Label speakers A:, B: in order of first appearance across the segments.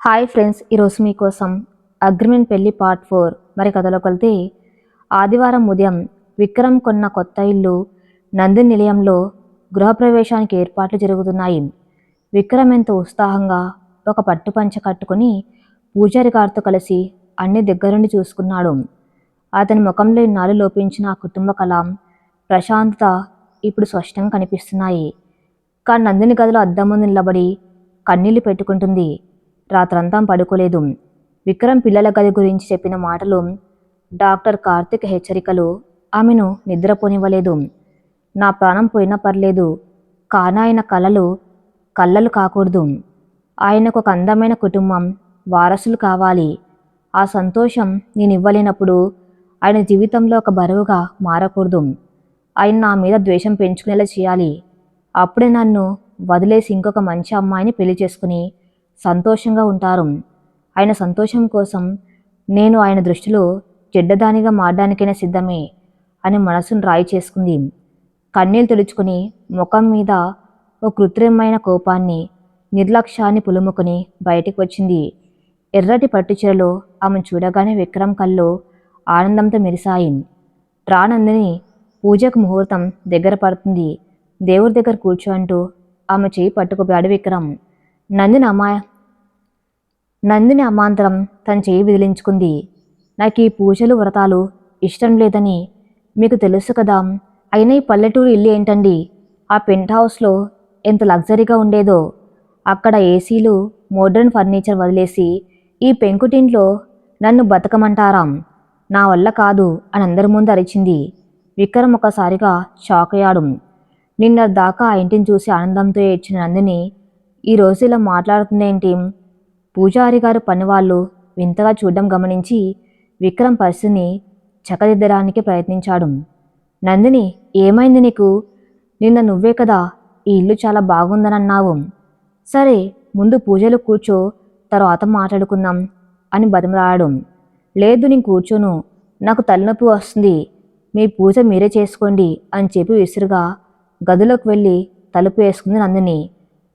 A: Hi friends, ఈరోజు మీకోసం agreement పెళ్లి పార్ట్ 4 మరి కథలోకి వెళ్తే ఆదివారం ఉదయం విక్రమ్ కొన్న కొత్త ఇల్లు నందిని నిలయంలో గృహప్రవేశానికి ఏర్పాట్లు జరుగుతున్నాయి. విక్రమ్ ఎంతో ఉత్సాహంగా ఒక పట్టు పంచ కట్టుకుని పూజారి గారితో కలిసి అన్ని దగ్గరుండి చూసుకున్నాడు. అతని ముఖంలో ఇన్నాళ్ళు లోపించిన ఆ కుటుంబ కళ ప్రశాంతత ఇప్పుడు స్పష్టంగా కనిపిస్తున్నాయి. కానీ నందిని గదిలో అద్దం ముందు నిలబడి కన్నీళ్లు పెట్టుకుంటుంది. రాత్రంతా పడుకోలేదు. విక్రమ్ పిల్లల గది గురించి చెప్పిన మాటలు, డాక్టర్ కార్తిక్ హెచ్చరికలు ఆమెను నిద్రపోనివ్వలేదు. నా ప్రాణం పోయినా పర్లేదు, కానీ ఆయన కళ్ళలు కాకూడదు. ఆయనకు ఒక అందమైన కుటుంబం, వారసులు కావాలి. ఆ సంతోషం నేను ఇవ్వలేనప్పుడు ఆయన జీవితంలో ఒక బరువుగా మారకూడదు. ఆయన నా మీద ద్వేషం పెంచుకునేలా చేయాలి. అప్పుడే నన్ను వదిలేసి ఇంకొక మంచి అమ్మాయిని పెళ్లి చేసుకుని సంతోషంగా ఉంటారు. ఆయన సంతోషం కోసం నేను ఆయన దృష్టిలో చెడ్డదానిగా మారడానికైనా సిద్ధమే అని మనసును రాయి చేసుకుంది. కన్నీళ్ళు తుడుచుకుని ముఖం మీద ఓ కృత్రిమమైన కోపాన్ని, నిర్లక్ష్యాన్ని పులుముకుని బయటికి వచ్చింది. ఎర్రటి పట్టుచీరలో ఆమెను చూడగానే విక్రమ్ కళ్ళు ఆనందంతో మెరిశాయి. రానందిని, పూజకు ముహూర్తం దగ్గర పడుతుంది, దేవుడి దగ్గర కూర్చో అంటూ ఆమె చేయి పట్టుకుపోయాడు విక్రమ్. నందిని అమాంతరం తన చేయి విదిలించుకుంది. నాకు ఈ పూజలు వ్రతాలు ఇష్టం లేదని మీకు తెలుసు కదా. అయినా ఈ పల్లెటూరు ఇల్లు ఏంటండి? ఆ పెంట్ హౌస్లో ఎంత లగ్జరీగా ఉండేదో. అక్కడ ఏసీలు, మోడ్రన్ ఫర్నిచర్ వదిలేసి ఈ పెంకుటింట్లో నన్ను బతకమంటారాం? నా వల్ల కాదు అని అందరి ముందు అరిచింది. విక్రమ్ ఒకసారిగా షాక్ అయ్యాడు. నిన్న దాకా ఆ ఇంటిని చూసి ఆనందంతో ఏడ్చిన నందిని ఈరోజు ఇలా మాట్లాడుతుందేంటి? పూజారి గారు పనివాళ్ళు వింతగా చూడడం గమనించి విక్రమ్ పరిస్థితిని చక్కదిద్దడానికి ప్రయత్నించాడు. నందిని, ఏమైంది నీకు? నిన్న నువ్వే కదా ఈ ఇల్లు చాలా బాగుందని అన్నావు. సరే, ముందు పూజలు కూర్చో, తర్వాత మాట్లాడుకుందాం అని బతిమలాడాడు. లేదు, నేను కూర్చోను, నాకు తలనొప్పి వస్తుంది, మీ పూజ మీరే చేసుకోండి అని చెప్పి విసురుగా గదిలోకి వెళ్ళి తలుపు వేసుకుంది నందిని.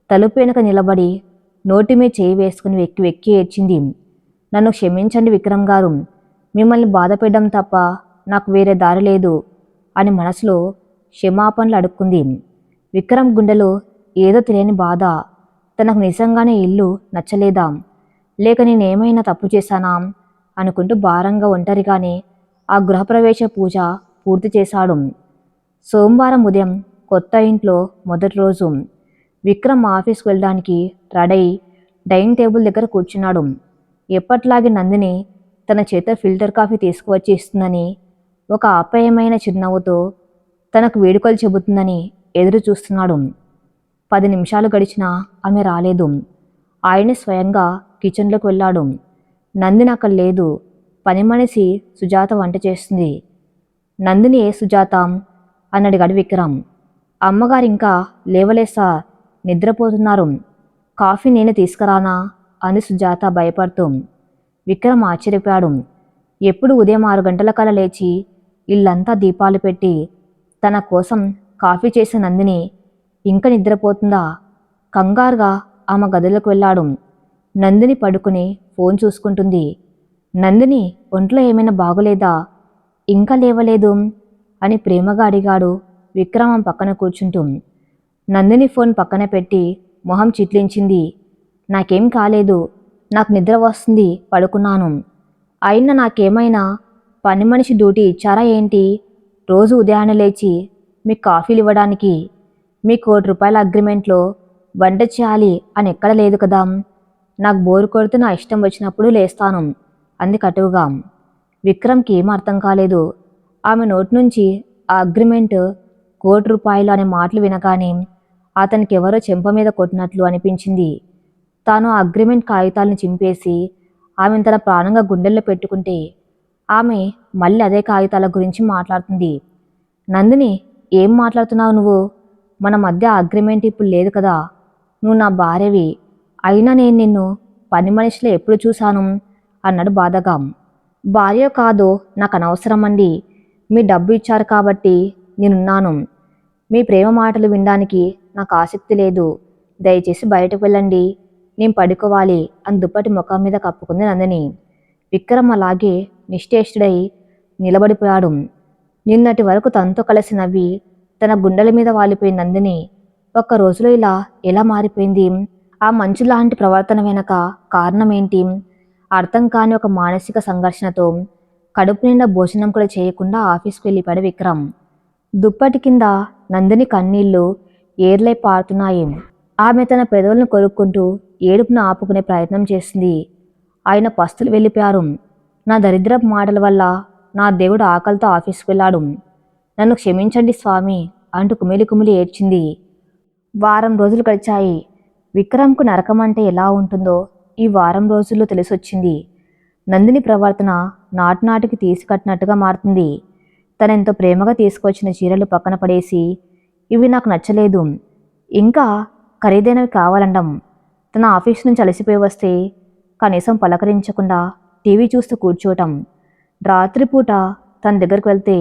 A: తలుపు వెనుక నిలబడి నోటి మీద చేయి వేసుకుని వెక్కి వెక్కి ఏడ్చింది. నన్ను క్షమించండి విక్రమ్ గారు, మిమ్మల్ని బాధపెట్టడం తప్ప నాకు వేరే దారి లేదు అని మనసులో క్షమాపణలు అడుక్కుంది. విక్రమ్ గుండెలో ఏదో తెలియని బాధ. తనకు నిజంగానే ఇల్లు నచ్చలేదా, లేక నేనేమైనా తప్పు చేశానా అనుకుంటూ భారంగా ఒంటరిగానే ఆ గృహప్రవేశ పూజ పూర్తి చేశాడు. సోమవారం ఉదయం కొత్త ఇంట్లో మొదటి రోజు. విక్రమ్ ఆఫీస్కి వెళ్ళడానికి రెడీ డైనింగ్ టేబుల్ దగ్గర కూర్చున్నాడు. ఎప్పట్లాగే నందిని తన చేత ఫిల్టర్ కాఫీ తీసుకువచ్చి ఇస్తుందని, ఒక ఆప్యాయమైన చిరునవ్వుతో తనకు వేడుకలు చెబుతుందని ఎదురు చూస్తున్నాడు. 10 నిమిషాలు గడిచినా ఆమె రాలేదు. ఆయనే స్వయంగా కిచెన్లోకి వెళ్ళాడు. నందిని అక్కడ లేదు. పని మనిషి సుజాత వంట చేస్తుంది. నందిని, ఏ సుజాత అని అడిగాడు విక్రమ్. అమ్మగారు ఇంకా లేవలేదు సార్, నిద్రపోతున్నారు. కాఫీ నేను తీసుకురానా అంది సుజాత భయపడుతూ. విక్రమ్ ఆశ్చర్యపోయాడు. ఎప్పుడు ఉదయం 6 గంటల కల్లా లేచి ఇల్లంతా దీపాలు పెట్టి తన కోసం కాఫీ చేసిన నందిని ఇంకా నిద్రపోతుందా? కంగారుగా ఆమె గదిలోకి వెళ్ళాడు. నందిని పడుకుని ఫోన్ చూసుకుంటుంది. నందిని, ఒంట్లో ఏమైనా బాగోలేదా? ఇంకా లేవలేదు అని ప్రేమగా అడిగాడు విక్రమ్ పక్కన కూర్చుంటూ. నందిని ఫోన్ పక్కన పెట్టి మొహం చిట్లించింది. నాకేం కాలేదు, నాకు నిద్ర వస్తుంది, పడుకున్నాను. అయినా నాకేమైనా పని మనిషి డ్యూటీ ఇచ్చారా ఏంటి? రోజు ఉదయాన్నే లేచి మీకు కాఫీలు ఇవ్వడానికి? మీ ₹1,00,00,000 అగ్రిమెంట్లో వంట చేయాలి అని ఎక్కడ లేదు కదా. నాకు బోరు కొడితే నా ఇష్టం వచ్చినప్పుడు లేస్తాను అంది కటువుగా. విక్రమ్కి ఏం అర్థం కాలేదు. ఆమె నోటి నుంచి ఆ అగ్రిమెంట్ ₹1,00,00,000 అనే మాటలు వినగానే అతనికి ఎవరో చెంప మీద కొట్టినట్లు అనిపించింది. తాను ఆ అగ్రిమెంట్ కాగితాలను చింపేసి ఆమెను తన ప్రాణంగా గుండెల్లో పెట్టుకుంటే ఆమె మళ్ళీ అదే కాగితాల గురించి మాట్లాడుతుంది. నందిని, ఏం మాట్లాడుతున్నావు నువ్వు? మన మధ్య అగ్రిమెంట్ ఇప్పుడు లేదు కదా. నువ్వు నా భార్యవి. అయినా నేను నిన్ను పని మనిషిలో ఎప్పుడు చూశాను అన్నాడు బాధగా. భార్య కాదో నాకు అనవసరం అండి. మీ డబ్బు ఇచ్చారు కాబట్టి నేనున్నాను. మీ ప్రేమ మాటలు వినడానికి నాకు ఆసక్తి లేదు. దయచేసి బయటకు వెళ్ళండి. నేను పడుకోవాలి అని దుప్పటి ముఖం మీద కప్పుకుంది నందిని. విక్రమ్ అలాగే నిశ్చేష్టుడై నిలబడిపోయాడు. నిన్నటి వరకు తనతో కలిసి నవ్వి తన గుండెల మీద వాలిపోయిన నందిని ఒక్క రోజులో ఇలా ఎలా మారిపోయింది? ఆ మంచు లాంటి ప్రవర్తన వెనక కారణమేంటి? అర్థం కాని ఒక మానసిక సంఘర్షణతో కడుపు నిండా భోజనం కూడా చేయకుండా ఆఫీస్కి వెళ్ళిపోయాడు విక్రమ్. దుప్పటి కింద నందిని కన్నీళ్లు ఏర్లై పారుతున్నాయి. ఆమె తన పెదవులను కొరుక్కుంటూ ఏడుపును ఆపుకునే ప్రయత్నం చేసింది. ఆయన పస్తులు వెళ్ళిపోయారు. నా దరిద్రపు మాటల వల్ల నా దేవుడు ఆకలితో ఆఫీస్కి వెళ్ళాడు. నన్ను క్షమించండి స్వామి అంటూ కుమిలి కుమిలి ఏడ్చింది. వారం రోజులు గడిచాయి. విక్రమ్కు నరకం అంటే ఎలా ఉంటుందో ఈ వారం రోజుల్లో తెలిసొచ్చింది. నందిని ప్రవర్తన నాటినాటికి తీసుకట్టినట్టుగా మారుతుంది. తనెంతో ప్రేమగా తీసుకొచ్చిన చీరలు పక్కన పడేసి ఇవి నాకు నచ్చలేదు, ఇంకా ఖరీదైనవి కావాలండం. తన ఆఫీస్ నుంచి అలసిపోయి వస్తే కనీసం పలకరించకుండా టీవీ చూస్తూ కూర్చోవటం. రాత్రిపూట తన దగ్గరికి వెళ్తే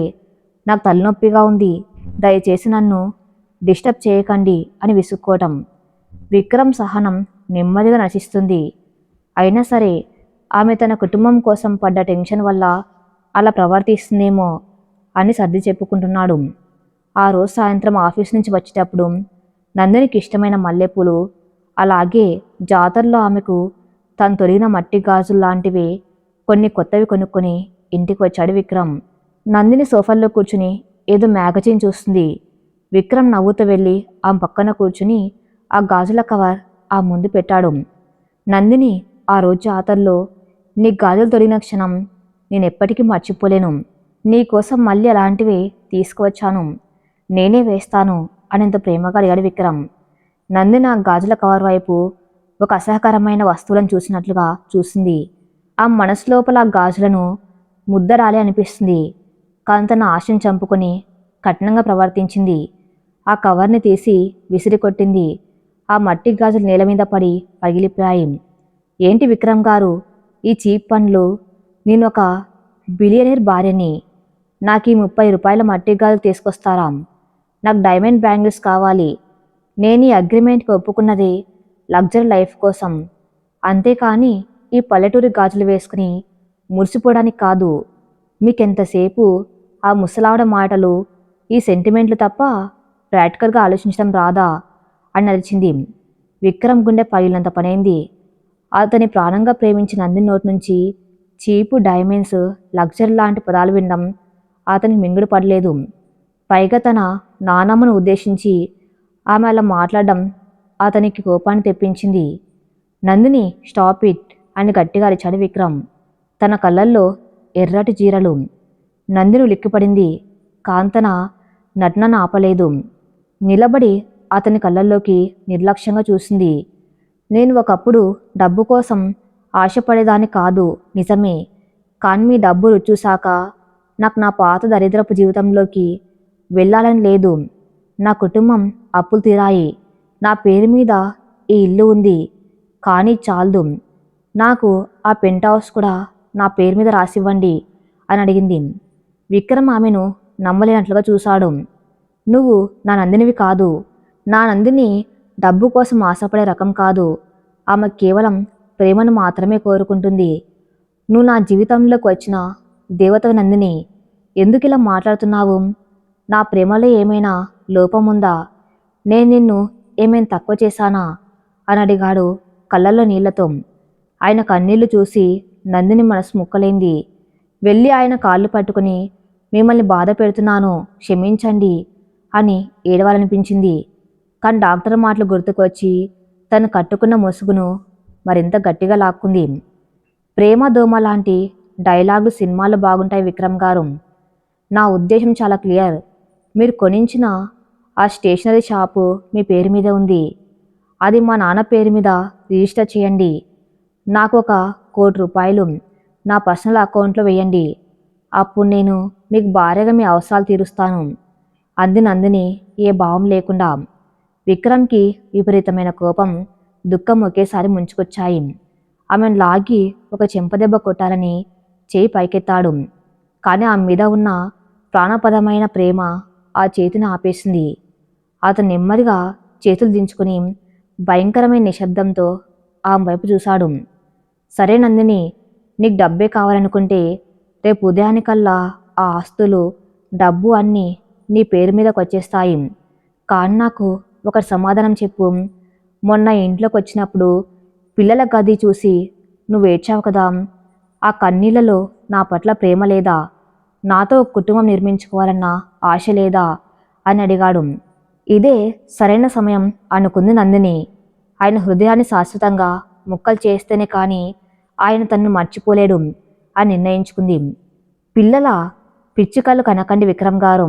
A: నాకు తలనొప్పిగా ఉంది, దయచేసి నన్ను డిస్టర్బ్ చేయకండి అని విసుక్కోవటం. విక్రమ్ సహనం నెమ్మదిగా నశిస్తుంది. అయినా సరే ఆమె తన కుటుంబం కోసం పడ్డ టెన్షన్ వల్ల అలా ప్రవర్తిస్తుందేమో అని సర్ది చెప్పుకుంటున్నాడు. ఆ రోజు సాయంత్రం ఆఫీస్ నుంచి వచ్చేటప్పుడు నందినికి ఇష్టమైన మల్లెపూలు, అలాగే జాతరలో ఆమెకు తను తొడిగిన మట్టి గాజులు లాంటివి కొన్ని కొత్తవి కొనుక్కొని ఇంటికి వచ్చాడు విక్రమ్. నందిని సోఫాల్లో కూర్చుని ఏదో మ్యాగజైన్ చూస్తుంది. విక్రమ్ నవ్వుతూ వెళ్ళి ఆమె పక్కన కూర్చుని ఆ గాజుల కవర్ ఆ ముందు పెట్టాడు. నందిని, ఆ రోజు జాతరలో నీ గాజులు తొడిగిన క్షణం నేను ఎప్పటికీ మర్చిపోలేను. నీకోసం మళ్ళీ అలాంటివి తీసుకువచ్చాను, నేనే వేస్తాను అనేంత ప్రేమగా అడిగాడు విక్రమ్. నందిని ఆ గాజుల కవర్ వైపు ఒక అసహకరమైన వస్తువులను చూసినట్లుగా చూసింది. ఆ మనసు లోపల ఆ గాజులను ముద్దరాలి అనిపిస్తుంది. కానీ తన ఆశను చంపుకొని కఠినంగా ప్రవర్తించింది. ఆ కవర్ని తీసి విసిరికొట్టింది. ఆ మట్టి గాజులు నేల మీద పడి పగిలిపోయాయి. ఏంటి విక్రమ్ గారు ఈ చీప్ పనులు? నేను ఒక బిలియనీర్ భార్యని, నాకు ఈ 30 రూపాయల మట్టి గాజులు తీసుకొస్తారా? నాకు డైమండ్ బ్యాంగిల్స్ కావాలి. నేను ఈ అగ్రిమెంట్కి ఒప్పుకున్నది లగ్జరీ లైఫ్ కోసం, అంతేకాని ఈ పల్లెటూరి గాజులు వేసుకుని మురిసిపోవడానికి కాదు. మీకెంతసేపు ఆ ముసలావిడ మాటలు, ఈ సెంటిమెంట్లు తప్ప ప్రాక్టికల్గా ఆలోచించడం రాదా అని అరిచింది. విక్రమ్ గుండె పగిలినంత పనైంది. అతని ప్రాణంగా ప్రేమించిన నందిని నోటి నుంచి చీపు, డైమండ్స్, లగ్జరీ లాంటి పదాలు వినడం అతనికి మింగుడు పడలేదు. పైగా తన నానమ్మను ఉద్దేశించి ఆమె అలా మాట్లాడడం అతనికి కోపాన్ని తెప్పించింది. నందిని, స్టాప్ ఇట్ అని గట్టిగా అరిచాడు విక్రమ్. తన కళ్ళల్లో ఎర్రటి జీరలు. నందిని ఉలిక్కిపడింది. కాంతన నటనను ఆపలేదు. నిలబడి అతని కళ్ళల్లోకి నిర్లక్ష్యంగా చూసింది. నేను ఒకప్పుడు డబ్బు కోసం ఆశపడేదాన్ని కాదు, నిజమే. కానీ మీ డబ్బు రుచి చూశాక నాకు నా పాత దరిద్రపు జీవితంలోకి వెళ్ళాలని లేదు. నా కుటుంబం అప్పులు తీరాయి. నా పేరు మీద ఈ ఇల్లు ఉంది, కానీ చాలదు. నాకు ఆ పెంట్ హౌస్ కూడా నా పేరు మీద రాసివ్వండి అని అడిగింది. విక్రమ్ ఆమెను నమ్మలేనట్లుగా చూశాడు. నువ్వు నా నందినివి కాదు. నా నందిని డబ్బు కోసం ఆశపడే రకం కాదు. ఆమె కేవలం ప్రేమను మాత్రమే కోరుకుంటుంది. నువ్వు నా జీవితంలోకి వచ్చిన దేవత నందిని. ఎందుకు ఇలా మాట్లాడుతున్నావు? నా ప్రేమలో ఏమైనా లోపం ఉందా? నేను నిన్ను ఏమైనా తక్కువ చేశానా అని అడిగాడు కళ్ళల్లో నీళ్లతో. ఆయన కన్నీళ్లు చూసి నందిని మనసు ముక్కలైంది. వెళ్ళి ఆయన కాళ్ళు పట్టుకుని మిమ్మల్ని బాధ పెడుతున్నాను, క్షమించండి అని ఏడవాలనిపించింది. కానీ డాక్టర్ మాటలు గుర్తుకొచ్చి తను కట్టుకున్న ముసుగును మరింత గట్టిగా లాక్కుంది. ప్రేమ దోమ లాంటి డైలాగులు సినిమాలు బాగుంటాయి విక్రమ్ గారు. నా ఉద్దేశం చాలా క్లియర్. మీరు కొనించిన ఆ స్టేషనరీ షాపు మీ పేరు మీద ఉంది. అది మా నాన్న పేరు మీద రిజిస్టర్ చేయండి. నాకు ₹1,00,00,000 నా పర్సనల్ అకౌంట్లో వేయండి. అప్పుడు నేను మీకు భార్యగా మీ అవసరాలు తీరుస్తాను అంది నందిని ఏ భావం లేకుండా. విక్రమ్కి విపరీతమైన కోపం, దుఃఖం ఒకేసారి ముంచుకొచ్చాయి. ఆమెను లాగి ఒక చెంపదెబ్బ కొట్టాలని చేయి పైకెత్తాడు. కానీ ఆమె మీద ఉన్న ప్రాణపదమైన ప్రేమ ఆ చేతిని ఆపేసింది. అతను నెమ్మదిగా చేతులు దించుకుని భయంకరమైన నిశ్శబ్దంతో ఆమె వైపు చూశాడు. సరే నందిని, నీకు డబ్బే కావాలనుకుంటే రేపు ఉదయానికల్లా ఆ ఆస్తులు, డబ్బు అన్నీ నీ పేరు మీదకి వచ్చేస్తాయి. కానీ నాకు ఒక సమాధానం చెప్పు. మొన్న ఇంట్లోకి వచ్చినప్పుడు పిల్లల గది చూసి నువ్వు ఏడ్చావు కదా, ఆ కన్నీళ్లలో నా పట్ల ప్రేమ లేదా, నాతో ఒక కుటుంబం నిర్మించుకోవాలన్న ఆశ లేదా అని అడిగాడు. ఇదే సరైన సమయం అనుకుంది నందిని. ఆయన హృదయాన్ని శాశ్వతంగా ముక్కలు చేస్తేనే కానీ ఆయన తనను మర్చిపోలేడు అని నిర్ణయించుకుంది. పిల్లల పిచ్చికళ్ళు కనకండి విక్రమ్ గారు.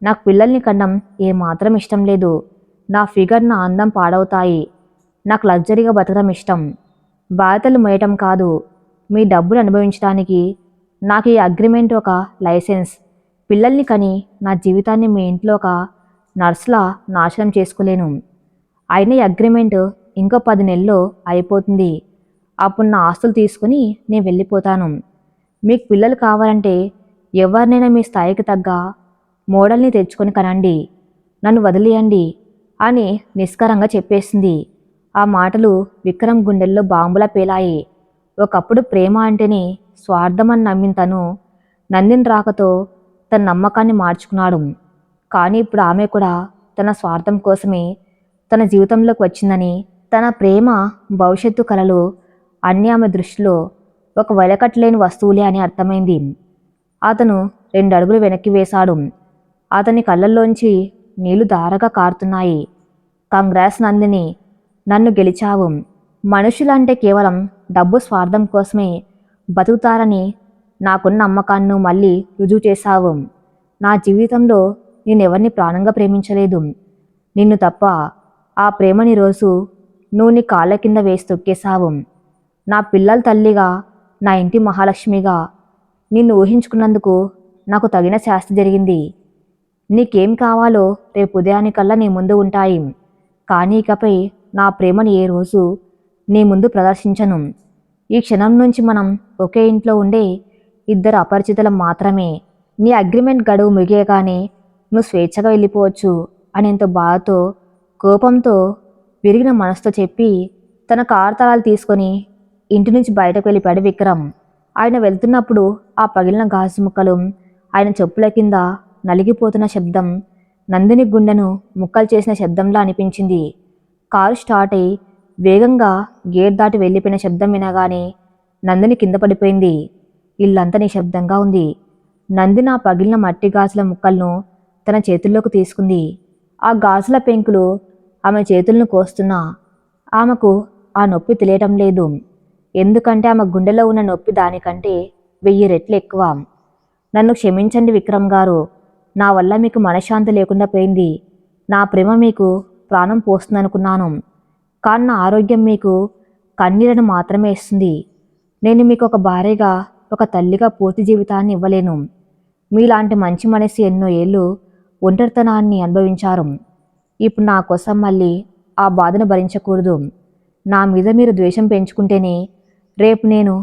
A: నాకు పిల్లల్ని కనడం ఏమాత్రం ఇష్టం లేదు. నా ఫిగర్, నా అందం పాడవుతాయి. నాకు లగ్జరీగా బతకడం ఇష్టం. బాధ్యతలు మోయటం కాదు. మీ డబ్బులు అనుభవించడానికి నాకు ఈ అగ్రిమెంట్ ఒక లైసెన్స్. పిల్లల్ని కని నా జీవితాన్ని మీ ఇంట్లో ఒక నర్సులా నాశనం చేసుకోలేను. అయినా ఈ అగ్రిమెంట్ ఇంకో 10 నెలల్లో అయిపోతుంది. అప్పుడు నా ఆస్తులు తీసుకుని నేను వెళ్ళిపోతాను. మీకు పిల్లలు కావాలంటే ఎవరినైనా మీ స్థాయికి తగ్గ మోడల్ని తెచ్చుకొని కనండి. నన్ను వదిలేయండి అని నిష్కరంగా చెప్పేసింది. ఆ మాటలు విక్రమ్ గుండెల్లో బాంబులా పేలాయి. ఒకప్పుడు ప్రేమ అంటేనే స్వార్థమని నమ్మిన తను నందిని రాకతో తన నమ్మకాన్ని మార్చుకున్నాడు. కానీ ఇప్పుడు ఆమె కూడా తన స్వార్థం కోసమే తన జీవితంలోకి వచ్చిందని, తన ప్రేమ, భవిష్యత్తు కలలు అన్నీ ఆమె దృష్టిలో ఒక వెలకట్లేని వస్తువులే అని అర్థమైంది. అతను 2 అడుగులు వెనక్కి వేశాడు. అతని కళ్ళల్లోంచి నీళ్లు ధారగా కారుతున్నాయి. కంగ్రాట్స్ నందిని, నన్ను గెలిచావు. మనుషులంటే కేవలం డబ్బు, స్వార్థం కోసమే బతుకుతారని నాకున్న నమ్మకాన్ని మళ్ళీ రుజువు చేశావు. నా జీవితంలో నేనెవరిని ప్రాణంగా ప్రేమించలేదు, నిన్ను తప్ప. ఆ ప్రేమని రోజు నువ్వు నీ కాళ్ళ కింద వేసి తొక్కేశావు. నా పిల్లల తల్లిగా, నా ఇంటి మహాలక్ష్మిగా నిన్ను ఊహించుకున్నందుకు నాకు తగిన శాస్తి జరిగింది. నీకేం కావాలో రేపు ఉదయానికల్లా నీ ముందు ఉంటాయి. కానీ ఇకపై నా ప్రేమని ఏ రోజు నీ ముందు ప్రదర్శించను. ఈ క్షణం నుంచి మనం ఒకే ఇంట్లో ఉండే 2 అపరిచితులం మాత్రమే. నీ అగ్రిమెంట్ గడువు ముగియగానే నువ్వు స్వేచ్ఛగా వెళ్ళిపోవచ్చు అని ఎంతో బాధతో, కోపంతో, విరిగిన మనసుతో చెప్పి తన కారు తాళాలు తీసుకొని ఇంటి నుంచి బయటకు వెళ్ళిపోయాడు విక్రమ్. ఆయన వెళ్తున్నప్పుడు ఆ పగిలిన గాజు ముక్కలు ఆయన చెప్పుల కింద నలిగిపోతున్న శబ్దం నందిని గుండెను ముక్కలు చేసిన శబ్దంలా అనిపించింది. కారు స్టార్ట్ అయి వేగంగా గేట్ దాటి వెళ్ళిపోయిన శబ్దం వినగానే నందిని కింద పడిపోయింది. ఇల్లంతా నిశ్శబ్దంగా ఉంది. నందిని ఆ పగిలిన మట్టి గాజుల ముక్కలను తన చేతుల్లోకి తీసుకుంది. ఆ గాజుల పెంకులు ఆమె చేతులను కోస్తున్నా ఆమెకు ఆ నొప్పి తెలియటం లేదు. ఎందుకంటే ఆమె గుండెలో ఉన్న నొప్పి దానికంటే 1000 రెట్లు ఎక్కువ. నన్ను క్షమించండి విక్రమ్ గారు. నా వల్ల మీకు మనశ్శాంతి లేకుండా పోయింది. నా ప్రేమ మీకు ప్రాణం పోస్తుందనుకున్నాను. కానీ నా ఆరోగ్యం మీకు కన్నీళ్లను మాత్రమే ఇస్తుంది. నేను మీకు ఒక భార్యగా, ఒక తల్లిగా పూర్తి జీవితాన్ని ఇవ్వలేను. మీలాంటి మంచి మనసు ఎన్నో ఏళ్ళు ఒంటరితనాన్ని అనుభవించారు. ఇప్పుడు నా కోసం మళ్ళీ ఆ బాధను భరించకూడదు. నా మీద మీరు ద్వేషం పెంచుకుంటేనే రేపు నేను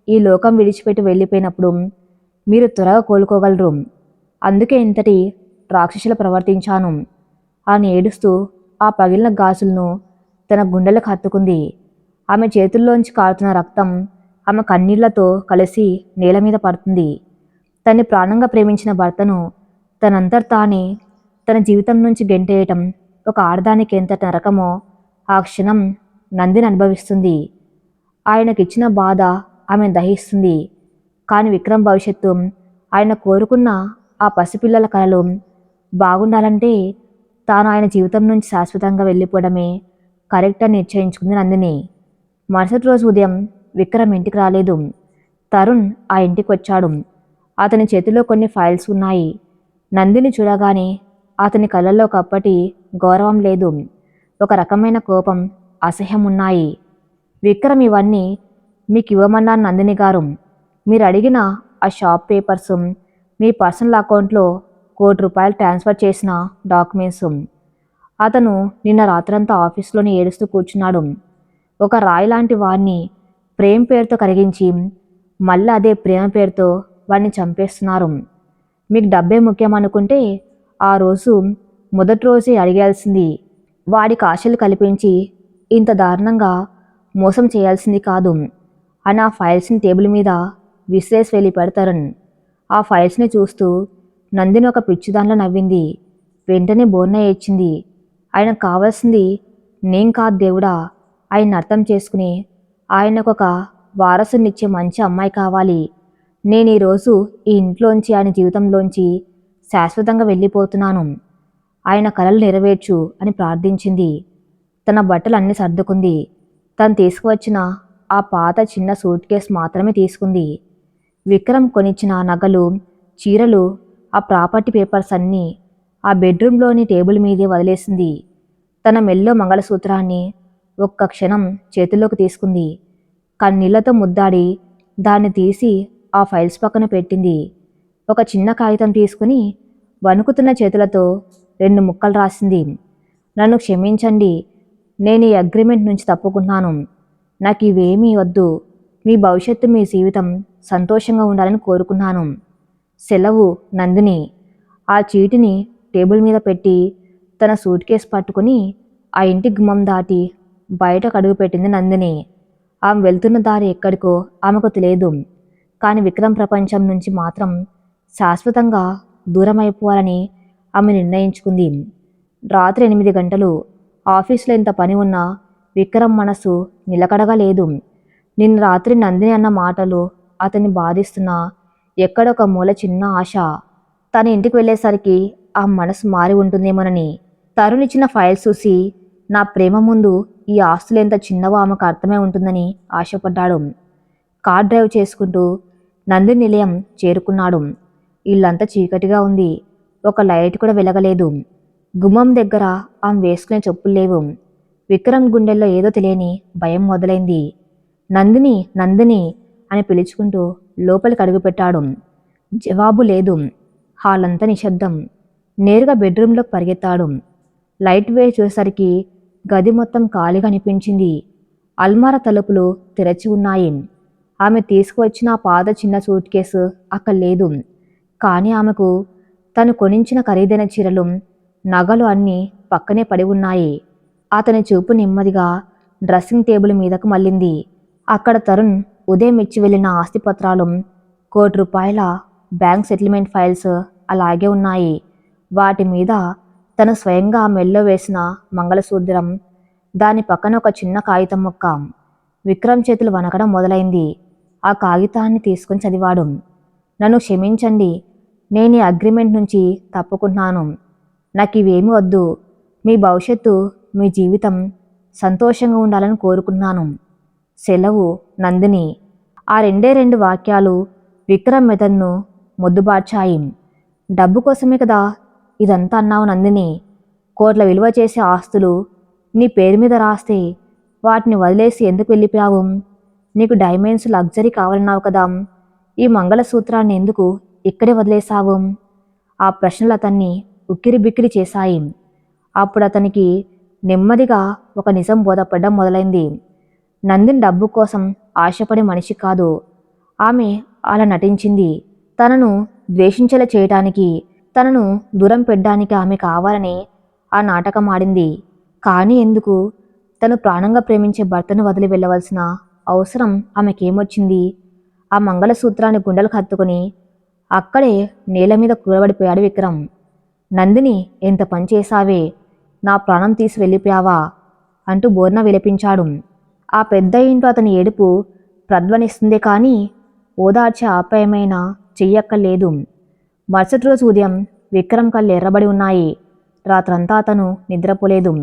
A: ఈ లోకం విడిచిపెట్టి వెళ్ళిపోయినప్పుడు మీరు త్వరగా కోలుకోగలరు. అందుకే ఇంతటి రాక్షసులు ప్రవర్తించాను అని ఏడుస్తూ ఆ పగిలిన గాజులను తన గుండెలకు హత్తుకుంది. ఆమె చేతుల్లోంచి కారుతున్న రక్తం ఆమె కన్నీళ్లతో కలిసి నేల మీద పడుతుంది. తన్ని ప్రాణంగా ప్రేమించిన భర్తను తనంతట తానే తన జీవితం నుంచి గెంటేయటం ఒక ఆడదానికి ఎంత నరకమో ఆ క్షణం నందిని అనుభవిస్తుంది. ఆయనకిచ్చిన బాధ ఆమె దహిస్తుంది. కానీ విక్రమ్ భవిష్యత్తు, ఆయన కోరుకున్న ఆ పసిపిల్లల కలలు బాగుండాలంటే తాను ఆయన జీవితం నుంచి శాశ్వతంగా వెళ్ళిపోవడమే కరెక్ట్ అని నిశ్చయించుకుంది నందిని. మరుసటి రోజు ఉదయం విక్రమ్ ఇంటికి రాలేదు. తరుణ్ ఆ ఇంటికి వచ్చాడు. అతని చేతిలో కొన్ని ఫైల్స్ ఉన్నాయి. నందిని చూడగానే అతని కళ్ళల్లో ఒకప్పటి గౌరవం లేదు, ఒక రకమైన కోపం, అసహ్యం ఉన్నాయి. విక్రమ్, ఇవన్నీ మీకు ఇవ్వమన్నాను నందిని గారు. మీరు అడిగిన ఆ షాప్ పేపర్స్, మీ పర్సనల్ అకౌంట్లో ₹1,00,00,000 ట్రాన్స్ఫర్ చేసిన డాక్యుమెంట్స్. అతను నిన్న రాత్రంతా ఆఫీస్లోనే ఏడుస్తూ కూర్చున్నాడు. ఒక రాయి లాంటి వాడిని ప్రేమ పేరుతో కరిగించి మళ్ళీ అదే ప్రేమ పేరుతో వాడిని చంపేస్తున్నారు. మీకు డబ్బే ముఖ్యం అనుకుంటే ఆ రోజు మొదటి రోజే అడిగాల్సింది. వాడికి ఆశలు కల్పించి ఇంత దారుణంగా మోసం చేయాల్సింది కాదు అని ఆ ఫైల్స్ని టేబుల్ మీద విసిరేసి వెళ్ళిపోయాడు తరుణ్. ఆ ఫైల్స్ని చూస్తూ నందిని ఒక పిచ్చిదానిలో నవ్వింది. వెంటనే బోర్నయ్య ఇచ్చింది. ఆయనకు కావాల్సింది నేను కాదు దేవుడా, ఆయన్ని అర్థం చేసుకుని ఆయనకొక వారసునిచ్చే మంచి అమ్మాయి కావాలి. నేను ఈరోజు ఈ ఇంట్లోంచి ఆయన జీవితంలోంచి శాశ్వతంగా వెళ్ళిపోతున్నాను. ఆయన కలలు నెరవేర్చు అని ప్రార్థించింది. తన బట్టలు అన్నీ సర్దుకుంది. తను తీసుకువచ్చిన ఆ పాత చిన్న సూట్ కేస్ మాత్రమే తీసుకుంది. విక్రమ్ కొనిచ్చిన నగలు, చీరలు, ఆ ప్రాపర్టీ పేపర్స్ అన్నీ ఆ బెడ్రూమ్లోని టేబుల్ మీదే వదిలేసింది. తన మెల్లో మంగళసూత్రాన్ని ఒక్క క్షణం చేతుల్లోకి తీసుకుంది. కన్నీళ్లతో ముద్దాడి దాన్ని తీసి ఆ ఫైల్స్ పక్కన పెట్టింది. ఒక చిన్న కాగితం తీసుకుని వణుకుతున్న చేతులతో 2 ముక్కలు రాసింది. నన్ను క్షమించండి, నేను ఈ అగ్రిమెంట్ నుంచి తప్పుకున్నాను. నాకు ఇవేమీ వద్దు. మీ భవిష్యత్తు, మీ జీవితం సంతోషంగా ఉండాలని కోరుకున్నాను. సెలవు నందిని. ఆ చీటిని టేబుల్ మీద పెట్టి తన సూట్ కేస్ పట్టుకుని ఆ ఇంటి గుమ్మం దాటి బయటకు అడుగుపెట్టింది నందిని. ఆమె వెళ్తున్న దారి ఎక్కడికో ఆమెకు తెలియదు. కానీ విక్రమ్ ప్రపంచం నుంచి మాత్రం శాశ్వతంగా దూరం అయిపోవాలని ఆమె నిర్ణయించుకుంది. రాత్రి 8 గంటలు. ఆఫీసులో ఎంత పని ఉన్నా విక్రమ్ మనసు నిలకడగా లేదు. నిన్న రాత్రి నందిని అన్న మాటలు అతన్ని బాధిస్తున్నా ఎక్కడొక మూల చిన్న ఆశ. తన ఇంటికి వెళ్ళేసరికి ఆ మనసు మారి ఉంటుందేమోనని. తరుణ్ ఇచ్చిన ఫైల్స్ చూసి నా ప్రేమ ముందు ఈ ఆస్తులు ఎంత చిన్నవో ఆమెకు అర్థమై ఉంటుందని ఆశపడ్డాడు. కార్ డ్రైవ్ చేసుకుంటూ నందిని నిలయం చేరుకున్నాడు. ఇల్లంతా చీకటిగా ఉంది. ఒక లైట్ కూడా వెలగలేదు. గుమ్మం దగ్గర ఆమె వేసుకునే చెప్పులు లేవు. విక్రమ్ గుండెల్లో ఏదో తెలియని భయం మొదలైంది. నందిని, నందిని అని పిలుచుకుంటూ లోపలికి అడుగుపెట్టాడు. జవాబు లేదు. హాల్ అంతా నిశ్శబ్దం. నేరుగా బెడ్రూమ్లోకి పరిగెత్తాడు. లైట్ వేసి చూసేసరికి గది మొత్తం ఖాళీగా అనిపించింది. అల్మారా తలుపులు తెరచి ఉన్నాయి. ఆమె తీసుకువచ్చిన ఆ పాత చిన్న సూట్ కేసు అక్కడ లేదు. కానీ ఆమెకు తను కొనించిన ఖరీదైన చీరలు, నగలు అన్నీ పక్కనే పడి ఉన్నాయి. అతని చూపు నెమ్మదిగా డ్రెస్సింగ్ టేబుల్ మీదకు మళ్ళింది. అక్కడ తరుణ్ ఉదయం ఇచ్చి వెళ్ళిన ఆస్తిపత్రాలు, ₹1,00,00,000 బ్యాంక్ సెటిల్మెంట్ ఫైల్స్ అలాగే ఉన్నాయి. వాటి మీద తను స్వయంగా ఆ మెల్లో వేసిన మంగళసూత్రం, దాని పక్కన ఒక చిన్న కాగితం ముక్క. విక్రమ్ చేతులు వణకడం మొదలైంది. ఆ కాగితాన్ని తీసుకుని చదివాడు. నన్ను క్షమించండి, నేను ఈ అగ్రిమెంట్ నుంచి తప్పుకుంటున్నాను. నాకు ఇవేమీ వద్దు. మీ భవిష్యత్తు, మీ జీవితం సంతోషంగా ఉండాలని కోరుకున్నాను. సెలవు నందిని. ఆ 2 వాక్యాలు విక్రమ్ మెదడును మొద్దుబార్చాయి. డబ్బు కోసమే కదా ఇదంతా అన్నావు నందిని. కోట్ల విలువ చేసే ఆస్తులు నీ పేరు మీద రాస్తే వాటిని వదిలేసి ఎందుకు వెళ్ళిపోయావు? నీకు డైమండ్స్, లగ్జరీ కావాలన్నావు కదా. ఈ మంగళసూత్రాన్ని ఎందుకు ఇక్కడే వదిలేశావు? ఆ ప్రశ్నలు అతన్ని ఉక్కిరి బిక్కిరి చేశాయి. అప్పుడు అతనికి నెమ్మదిగా ఒక నిజం బోధపడడం మొదలైంది. నందిని డబ్బు కోసం ఆశపడే మనిషి కాదు. ఆమె అలా నటించింది. తనను ద్వేషించేలా చేయటానికి, తనను దూరం పెట్టడానికి ఆమె కావాలని ఆ నాటకం ఆడింది. కానీ ఎందుకు? తను ప్రాణంగా ప్రేమించే భర్తను వదిలి వెళ్ళవలసిన అవసరం ఆమెకేమొచ్చింది? ఆ మంగళసూత్రాన్ని గుండెలకు హత్తుకుని అక్కడే నేల మీద కూలబడిపోయాడు విక్రమ్. నందిని, ఎంత పని చేశావే, నా ప్రాణం తీసి వెళ్ళిపోయావా అంటూ బోర్న విలపించాడు. ఆ పెద్ద ఇంట్లో అతని ఏడుపు ప్రధ్వనిస్తుందే కానీ ఓదార్చే ఆప్యాయమైన చెయ్యక్కర్లేదు. మరుసటి రోజు ఉదయం విక్రమ్ కళ్ళు ఎర్రబడి ఉన్నాయి. రాత్రంతా అతను నిద్రపోలేదు.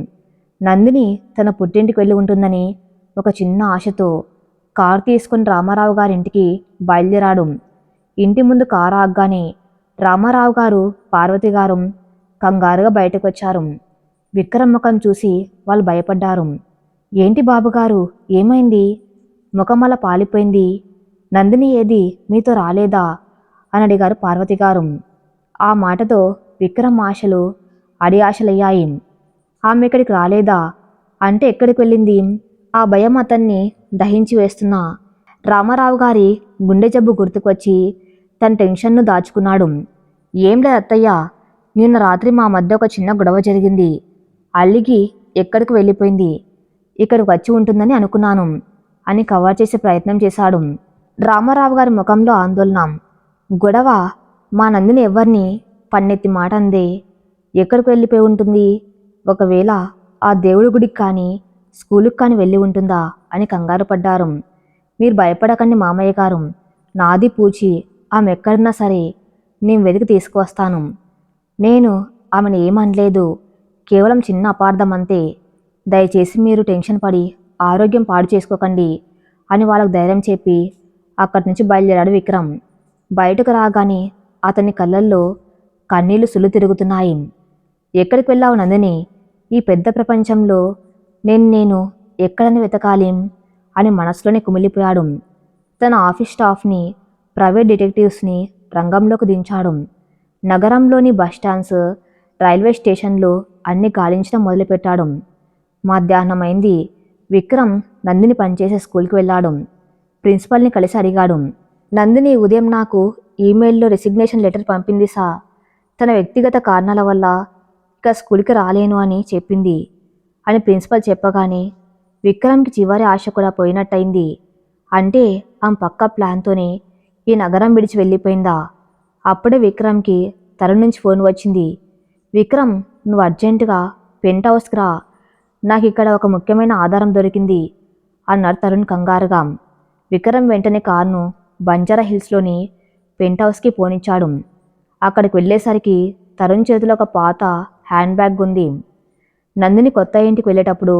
A: నందిని తన పుట్టింటికి వెళ్ళి ఉంటుందని ఒక చిన్న ఆశతో కారు తీసుకుని రామారావు గారింటికి బయలుదేరాడు. ఇంటి ముందు కారు ఆగ్గానే రామారావు గారు, పార్వతి గారు కంగారుగా బయటకు వచ్చారు. విక్రమ్ ముఖం చూసి వాళ్ళు భయపడ్డారు. ఏంటి బాబుగారు, ఏమైంది? ముఖం అలా పాలిపోయింది. నందిని ఏది, మీతో రాలేదా అని అడిగారు పార్వతి గారు. ఆ మాటతో విక్రమ్ ఆశలు అడియాశలయ్యాయి. ఆమె ఇక్కడికి రాలేదా అంటే ఎక్కడికి వెళ్ళింది? ఆ భయం అతన్ని దహించి వేస్తున్నా రామారావు గారి గుండె జబ్బు గుర్తుకొచ్చి తన టెన్షన్ను దాచుకున్నాడు. ఏం లేదు అత్తయ్య, నిన్న రాత్రి మా మధ్య ఒక చిన్న గొడవ జరిగింది. అల్లిగి ఎక్కడికి వెళ్ళిపోయింది. ఇక్కడికి వచ్చి ఉంటుందని అనుకున్నాను అని కవర్ చేసే ప్రయత్నం చేశాడు. రామారావు గారి ముఖంలో ఆందోళన. గొడవ? మా నందిని ఎవరిని పన్నెత్తి మాట అందే. ఎక్కడికి వెళ్ళిపోయి ఉంటుంది? ఒకవేళ ఆ దేవుడి గుడికి కానీ స్కూలుకి కానీ వెళ్ళి ఉంటుందా అని కంగారు పడ్డారు. మీరు భయపడకండి మామయ్య గారు, నాది పూచి ఆమె ఎక్కడున్నా సరే నేను వెతికి తీసుకువస్తాను. నేను ఆమెను ఏమనలేదు, కేవలం చిన్న అపార్థం అంతే. దయచేసి మీరు టెన్షన్ పడి ఆరోగ్యం పాడు చేసుకోకండి అని వాళ్ళకు ధైర్యం చెప్పి అక్కడి నుంచి బయలుదేరాడు విక్రమ్. బయటకు రాగానే అతని కళ్ళల్లో కన్నీళ్లు సుళ్ళు తిరుగుతున్నాయి. ఎక్కడికి వెళ్ళావు నందిని? ఈ పెద్ద ప్రపంచంలో నేను ఎక్కడని వెతకాలి అని మనసులోనే కుమిలిపోయాడు. తన ఆఫీస్ స్టాఫ్ని, ప్రైవేట్ డిటెక్టివ్స్ని రంగంలోకి దించాడు. నగరంలోని బస్టాండ్స్, రైల్వే స్టేషన్లు అన్ని గాలించడం మొదలుపెట్టాడు. మధ్యాహ్నమైంది. విక్రమ్ నందిని పనిచేసే స్కూల్కి వెళ్ళాడు. ప్రిన్సిపల్ని కలిసి అడిగాడు. నందిని ఉదయం నాకు ఈమెయిల్లో రెసిగ్నేషన్ లెటర్ పంపింది సార్. తన వ్యక్తిగత కారణాల వల్ల ఇక స్కూల్కి రాలేను అని చెప్పింది అని ప్రిన్సిపల్ చెప్పగానే విక్రమ్కి చివరి ఆశ కూడా పోయినట్టయింది. అంటే ఆమె పక్క ప్లాన్తోనే ఈ నగరం విడిచి వెళ్ళిపోయిందా? అప్పుడే విక్రమ్కి తరుణ్ నుంచి ఫోన్ వచ్చింది. విక్రమ్, నువ్వు అర్జెంటుగా పెంట్ హౌస్కి రా, నాకు ఇక్కడ ఒక ముఖ్యమైన ఆధారం దొరికింది అన్నాడు తరుణ్ కంగారుగా. విక్రమ్ వెంటనే కారును బంజారా హిల్స్లోని పెంట్ హౌస్కి పోనిచ్చాడు. అక్కడికి వెళ్ళేసరికి తరుణ్ చేతిలో ఒక పాత హ్యాండ్ బ్యాగ్ ఉంది. నందిని కొత్త ఇంటికి వెళ్ళేటప్పుడు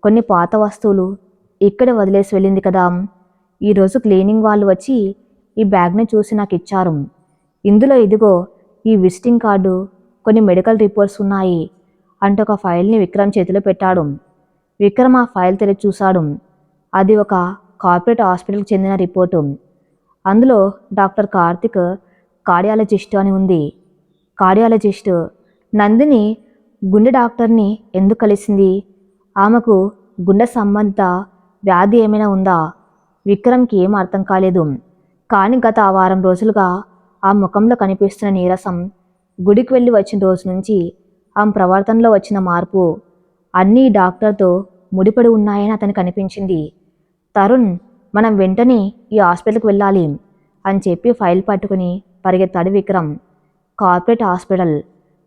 A: కొన్ని పాత వస్తువులు ఇక్కడే వదిలేసి వెళ్ళింది కదా. ఈరోజు క్లీనింగ్ వాళ్ళు వచ్చి ఈ బ్యాగ్ని చూసి నాకు ఇచ్చారు. ఇందులో ఇదిగో ఈ విజిటింగ్ కార్డు, కొన్ని మెడికల్ రిపోర్ట్స్ ఉన్నాయి అంటూ ఒక ఫైల్ని విక్రమ్ చేతిలో పెట్టాడు. విక్రమ్ ఆ ఫైల్ తెరిచి చూశాడు. అది ఒక కార్పొరేట్ హాస్పిటల్కి చెందిన రిపోర్టు. అందులో డాక్టర్ కార్తిక్ కార్డియాలజిస్ట్ అని ఉంది. కార్డియాలజిస్ట్ నందిని గుండె డాక్టర్ని ఎందుకు కలిసింది? ఆమెకు గుండె సంబంధిత వ్యాధి ఏమైనా ఉందా? విక్రమ్కి ఏం అర్థం కాలేదు. కానీ గత వారం రోజులుగా ఆ ముఖంలో కనిపిస్తున్న నీరసం, గుడికి వెళ్ళి వచ్చిన రోజు నుంచి ఆమె ప్రవర్తనలో వచ్చిన మార్పు అన్నీ డాక్టర్తో ముడిపడి ఉన్నాయని అతనికి అనిపించింది. తరుణ్, మనం వెంటనే ఈ హాస్పిటల్కి వెళ్ళాలి అని చెప్పి ఫైల్ పట్టుకుని పరిగెత్తాడు Vikram. Corporate hospital.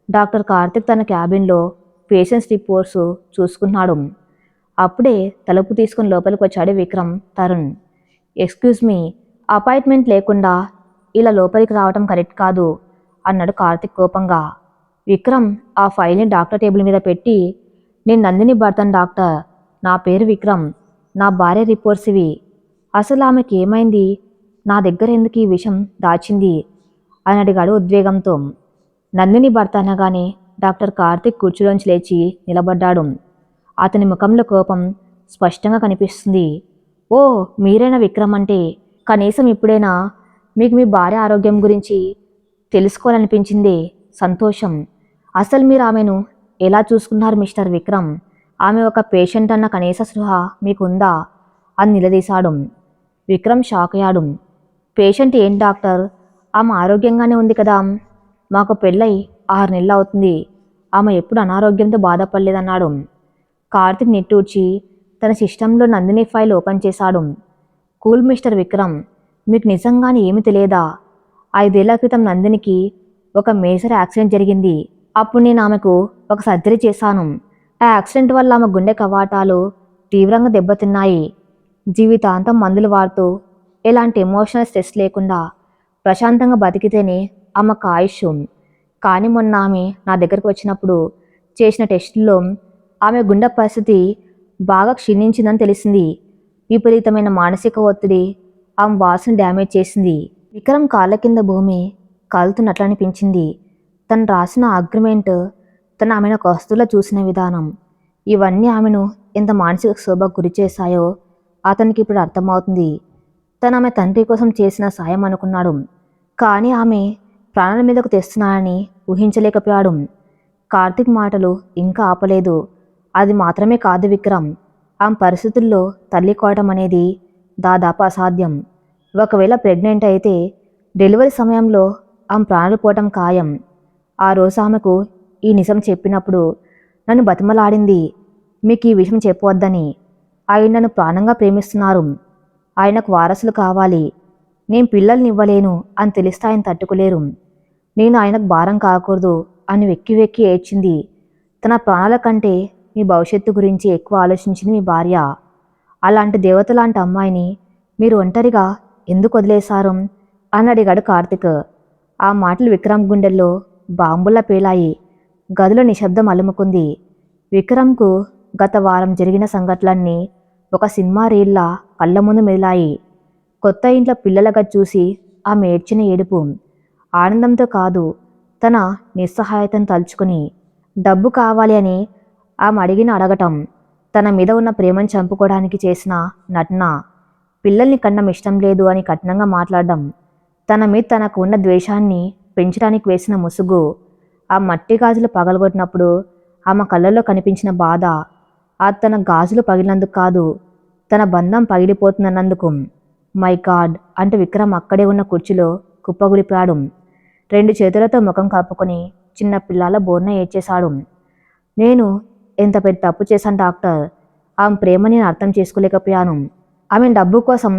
A: Doctor Karthik తన క్యాబిన్లో పేషెంట్స్ రిపోర్ట్స్ చూసుకున్నాడు. అప్పుడే తలుపు తీసుకుని లోపలికి వచ్చాడు Vikram. Tarun, excuse me, appointment లేకుండా ఇలా లోపలికి రావటం కరెక్ట్ కాదు అన్నాడు కార్తిక్ కోపంగా. విక్రమ్ ఆ ఫైల్ని డాక్టర్ టేబుల్ మీద పెట్టి, నేను నందిని భర్తను డాక్టర్, నా పేరు విక్రమ్, నా భార్య రిపోర్ట్స్ ఇవి. అసలు ఆమెకి ఏమైంది? నా దగ్గర ఎందుకు ఈ విషయం దాచింది అని అడిగాడు ఉద్వేగంతో. నందిని భర్త అనగానే డాక్టర్ కార్తిక్ కుర్చీలోంచి లేచి నిలబడ్డాడు. అతని ముఖంలో కోపం స్పష్టంగా కనిపిస్తుంది. ఓ, మీరేనా విక్రమ్ అంటే? కనీసం ఇప్పుడైనా మీకు మీ భార్య ఆరోగ్యం గురించి తెలుసుకోవాలనిపించిందే. సంతోషం. అసలు మీరు ఆమెను ఎలా చూసుకున్నారు మిస్టర్ విక్రమ్? ఆమె ఒక పేషెంట్ అన్న కనీస స్పృహ మీకుందా అని నిలదీశాడు. విక్రమ్ షాక్ అయ్యాడు. పేషెంట్ ఏం డాక్టర్? ఆమె ఆరోగ్యంగానే ఉంది కదా. మాకు పెళ్ళై 6 నెలలు అవుతుంది. ఆమె ఎప్పుడు అనారోగ్యంతో బాధపడలేదన్నాడు. కార్తిక్ నిట్టూర్చి తన సిస్టంలో నందిని ఫైల్ ఓపెన్ చేశాడు. కూల్ మిస్టర్ విక్రమ్, మీకు నిజంగానే ఏమీ తెలియదా? 5 ఏళ్ల క్రితం నందినికి ఒక మేజర్ యాక్సిడెంట్ జరిగింది. అప్పుడు నేను ఆమెకు ఒక సర్జరీ చేశాను. ఆ యాక్సిడెంట్ వల్ల ఆమె గుండె కవాటాలు తీవ్రంగా దెబ్బతిన్నాయి. జీవితాంతం మందులు వాడుతూ ఎలాంటి ఎమోషనల్ స్ట్రెస్ లేకుండా ప్రశాంతంగా బతికితేనే ఆమెకు ఆయుష్. కానీ మొన్న ఆమె నా దగ్గరకు వచ్చినప్పుడు చేసిన టెస్టుల్లో ఆమె గుండె పరిస్థితి బాగా క్షీణించిందని తెలిసింది. విపరీతమైన మానసిక ఒత్తిడి ఆమె వాల్స్ని డ్యామేజ్ చేసింది. విక్రమ్ కాళ్ళ కింద భూమి కాలుతున్నట్లు అనిపించింది. తను రాసిన అగ్రిమెంట్, తను ఆమెను ఒక వస్తువులో చూసిన విధానం, ఇవన్నీ ఆమెను ఎంత మానసిక క్షోభకు గురి చేశాయో అతనికి ఇప్పుడు అర్థమవుతుంది. తను ఆమె తండ్రి కోసం చేసిన సాయం అనుకున్నాడు, కానీ ఆమె ప్రాణాల మీదకు తెస్తున్నానని ఊహించలేకపోయాడు. కార్తిక్ మాటలు ఇంకా ఆపలేదు. అది మాత్రమే కాదు విక్రమ్, ఆమె పరిస్థితుల్లో తల్లి కావడం అనేది దాదాపు అసాధ్యం. ఒకవేళ ప్రెగ్నెంట్ అయితే డెలివరీ సమయంలో ఆమె ప్రాణాలు పోవటం ఖాయం. ఆ రోజు ఆమెకు ఈ నిజం చెప్పినప్పుడు నన్ను బతిమలాడింది, మీకు ఈ విషయం చెప్పవద్దని. ఆయన నన్ను ప్రాణంగా ప్రేమిస్తున్నారు. ఆయనకు వారసులు కావాలి. నేను పిల్లల్ని ఇవ్వలేను అని తెలిస్తే ఆయన తట్టుకోలేరు. నేను ఆయనకు భారం కాకూడదు అని వెక్కి వెక్కి ఏడ్చింది. తన ప్రాణాల కంటే మీ భవిష్యత్తు గురించి ఎక్కువ ఆలోచించింది మీ భార్య. అలాంటి దేవత లాంటి అమ్మాయిని మీరు ఒంటరిగా ఎందుకు వదిలేశారు అని అడిగాడు కార్తిక్. ఆ మాటలు విక్రమ్ గుండెల్లో బాంబుల్లా పేలాయి. గదిలో నిశ్శబ్దం అలుముకుంది. విక్రమ్కు గత వారం జరిగిన సంఘటనలన్నీ ఒక సినిమా రీల్లా కళ్ళ ముందు మెదిలాయి. కొత్త ఇంట్లో పిల్లలగా చూసి ఆమె ఏడ్చిన ఏడుపు ఆనందంతో కాదు, తన నిస్సహాయతను తలుచుకుని. డబ్బు కావాలి అని ఆమె అడగటం, తన మీద ఉన్న ప్రేమను చంపుకోవడానికి చేసిన నటన, పిల్లల్ని కన్నం ఇష్టం లేదు అని కఠినంగా మాట్లాడడం, తన మీద తనకు ఉన్న ద్వేషాన్ని పెంచడానికి వేసిన ముసుగు, ఆ మట్టి గాజులు పగలగొట్టినప్పుడు ఆమె కళ్ళల్లో కనిపించిన బాధ, ఆ తన గాజులు పగిలినందుకు కాదు, తన బంధం పగిలిపోతున్నందుకు. మై గాడ్ అంటూ విక్రమ్ అక్కడే ఉన్న కుర్చీలో కుప్పగులిపాడు. 2 చేతులతో ముఖం కప్పుకొని చిన్న పిల్లల బోర్న ఏడ్చేశాడు. నేను ఎంత పెద్ద తప్పు చేశాను డాక్టర్. ఆమె ప్రేమ నేను అర్థం చేసుకోలేకపోయాను. ఆమె డబ్బు కోసం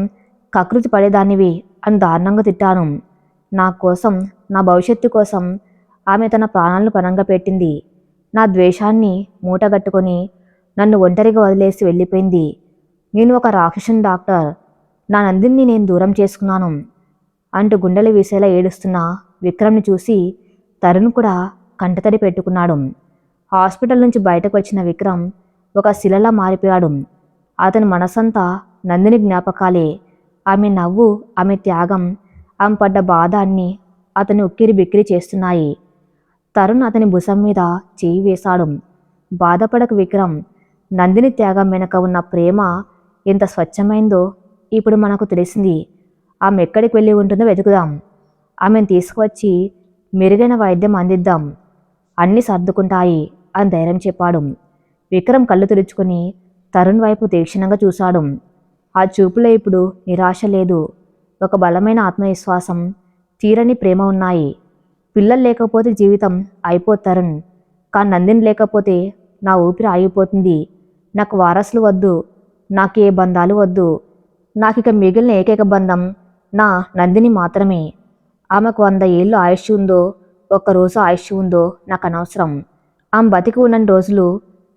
A: కకృతి పడేదానివి అని దారుణంగా తిట్టాను. నా కోసం, నా భవిష్యత్తు కోసం ఆమె తన ప్రాణాలను పణంగా పెట్టింది. నా ద్వేషాన్ని మూటగట్టుకొని నన్ను ఒంటరిగా వదిలేసి వెళ్ళిపోయింది. నేను ఒక రాక్షసుని డాక్టర్. నా నందిని నేను దూరం చేసుకున్నాను అంటూ గుండెలు వీసేలా ఏడుస్తున్న విక్రమ్ని చూసి తరుణ్ కూడా కంటతడి పెట్టుకున్నాడు. హాస్పిటల్ నుంచి బయటకు వచ్చిన విక్రమ్ ఒక శిలలా మారిపోయాడు. అతని మనసంతా నందిని జ్ఞాపకాలే. ఆమె నవ్వు, ఆమె త్యాగం, ఆమె పడ్డ బాధ అన్నీ అతని ఉక్కిరి బిక్కిరి చేస్తున్నాయి. తరుణ్ అతని భుజం మీద చేయి వేశాడు. బాధపడకు విక్రమ్, నందిని త్యాగం వెనక ఉన్న ప్రేమ ఎంత స్వచ్ఛమైందో ఇప్పుడు మనకు తెలిసింది. ఆమె ఎక్కడికి వెళ్ళి ఉంటుందో వెతుకుదాం. ఆమెను తీసుకువచ్చి మెరుగైన వైద్యం అందిద్దాం. అన్నీ సర్దుకుంటాయి అని ధైర్యం చెప్పాడు. విక్రమ్ కళ్ళు తుడుచుకుని తరుణ్ వైపు తీక్షణంగా చూశాడు. ఆ చూపులో ఇప్పుడు నిరాశ లేదు, ఒక బలమైన ఆత్మవిశ్వాసం, తీరని ప్రేమ ఉన్నాయి. పిల్లలు లేకపోతే జీవితం అయిపోతుంది తరుణ్, కానీ నందిని లేకపోతే నా ఊపిరి ఆగిపోతుంది. నాకు వారసులు వద్దు, నాకు ఏ బంధాలు వద్దు. నాకిక మిగిలిన ఏకైక బంధం నా నందిని మాత్రమే. ఆమెకు 100 ఏళ్ళు ఆయుష్ ఉందో, ఒక్కరోజు ఆయుష్ ఉందో నాకు అనవసరం. ఆమె బతికి ఉన్న రోజులు